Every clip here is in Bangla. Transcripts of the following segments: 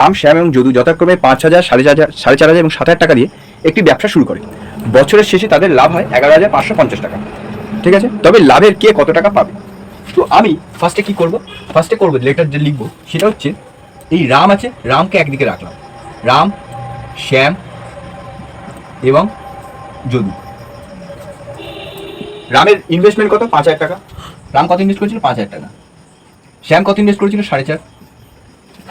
রাম, শ্যাম এবং যদু যথাক্রমে 5,000, 4,500 এবং 7,000 টাকা দিয়ে একটি ব্যবসা শুরু করে। বছরের শেষে তাদের লাভ হয় 11,550 টাকা। ঠিক আছে, তবে লাভের কে কত টাকা পাবে? তো আমি ফার্স্টে কি করব? ফার্স্টে করব লেটার যে লিখবো সেটা হচ্ছে এই রাম আছে, রামকে একদিকে রাখলাম, রাম, শ্যাম এবং যদু। রামের ইনভেস্টমেন্ট কত? 5,000 টাকা। রাম কত ইনভেস্ট করেছিল? 5,000 টাকা। শ্যাম কত ইনভেস্ট করেছিল? 4,500।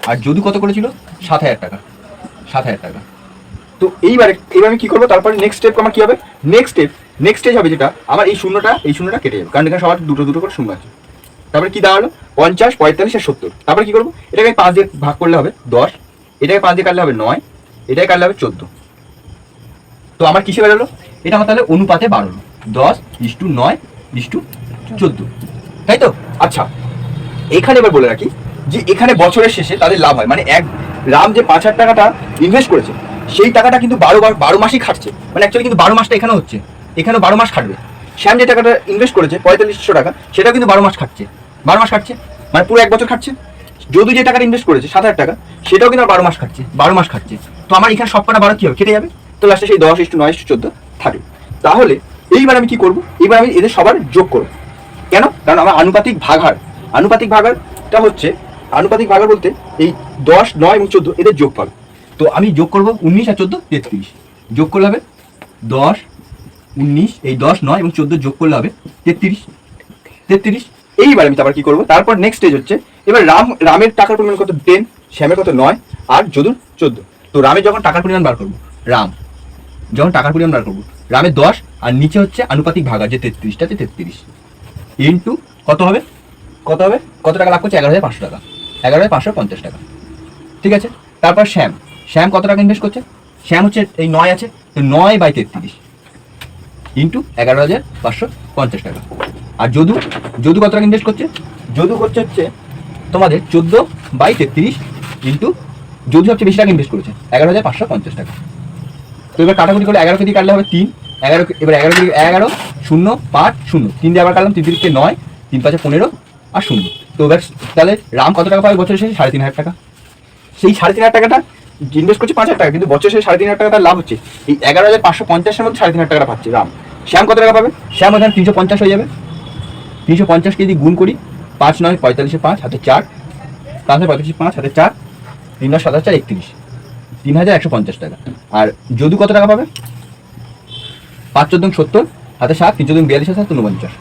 আর যদু কত করেছিল? 7,000 টাকা। 7,000 টাকা। তো এইবার আমি কি করবো? তারপরে নেক্সট স্টেপ আমার কি হবে? নেক্সট স্টেজ হবে যেটা, আমার এই শূন্যটা কেটে যাবে, কারণ এখানে সবার দুটো করে শূন্য আছে। তারপরে কি দাঁড়ালো? 50, 45 আর 70। তারপরে কি করবো? এটাকে 5 দিয়ে ভাগ করলে হবে 10, এটাকে 5 দিয়ে কাটলে হবে 9, এটাকে কাটলে হবে 14। তো আমার কিসে বেরোলো? এটা আমার তাহলে অনুপাতে বাড়লো, 10:9:14, তাই তো? আচ্ছা, এখানে এবার বলে রাখি যে এখানে বছরের শেষে তাদের লাভ হয়, মানে রাম যে 5,000 টাকাটা ইনভেস্ট করেছে সেই টাকাটা কিন্তু 12 মাসই খাটছে, মানে অ্যাকচুয়ালি কিন্তু 12 মাসটা এখানে হচ্ছে, এখানেও 12 মাস খাটবে। শ্যাম যে টাকাটা ইনভেস্ট করেছে 4500 টাকা, সেটাও কিন্তু 12 মাস খাটছে, 12 মাস খাটছে, মানে পুরো 1 বছর খাটছে। যদু যে টাকাটা ইনভেস্ট করেছে 7,000 টাকা, সেটাও কিন্তু 12 মাস খাটছে, 12 মাস খাটছে। তো আমার এখানে সব কটা 12 কি হবে? কেটে যাবে। তো লাস্টে সেই 10:9:14 থাকে। তাহলে এইবার আমি কি করব? এইবার আমি এদের সবার যোগ করব। কেন? কারণ আমার আনুপাতিক ভাগারটা হচ্ছে, আনুপাতিক ভাগার বলতে এই 10, 9 এবং 14 এদের যোগ পাবে। তো আমি যোগ করব 19 আর 14, 33। যোগ করলে হবে 10, 19, এই 10, 9 এবং 14 যোগ করলে হবে 33। এইবার আমি তারপর কি করব? তারপর নেক্সট স্টেজ হচ্ছে, এবার রামের টাকার পরিমাণ কত? 10, শ্যামের কত? 9 আর যদুর 14। তো রামের যখন টাকার পরিমাণ বার করবো, রামের 10 আর নিচে হচ্ছে আনুপাতিক ভাগার যে 33টাতে 33 ইন্টু কত হবে? কত টাকা লাভ করছে? 11,500 টাকা, 11,550 টাকা। ঠিক আছে। তারপর শ্যাম কত টাকা ইনভেস্ট করছে? শ্যাম হচ্ছে এই 9 আছে, তো 9/33 ইন্টু 11,550 টাকা। আর যদু কত টাকা ইনভেস্ট করছে? যদু করছে হচ্ছে তোমাদের 14/33 ইন্টু, যদু সবচেয়ে বেশি টাকা ইনভেস্ট করেছে, 11,550 টাকা। তো এবার কাটাকুটি করলে 11 দিয়ে কাটলে হবে 3, 11, এবার 11 দিয়ে 11, 0, 5, 0, 3 দিয়ে আবার কাটলাম, 3 3 9, 3 5 15 আর 0। তো এবার তাহলে রাম কত টাকা পাবে বছরের শেষে? 3,500 টাকা। সেই 3,500 টাকাটা ইনভেস্ট করছে 5,000 টাকা, কিন্তু বছরের শেষে 3,500 টাকা তার লাভ হচ্ছে। এই 11,550-এর মধ্যে 3,500 টাকাটা পাচ্ছে রাম। শ্যাম কত টাকা পাবে? শ্যাম ওখানে 350 হয়ে যাবে। 350কে যদি গুণ করি, 5 9 45, 5 হাতে 4, 5 45, 5 হাতে 4, 3 9 7 4 31, 3,150 টাকা। আর যদু কত টাকা পাবে? 5 14 70 হাতে 7, 3 14 42, 7 49।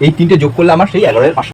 এই তিনটে যোগ করলে আমার সেই 11,500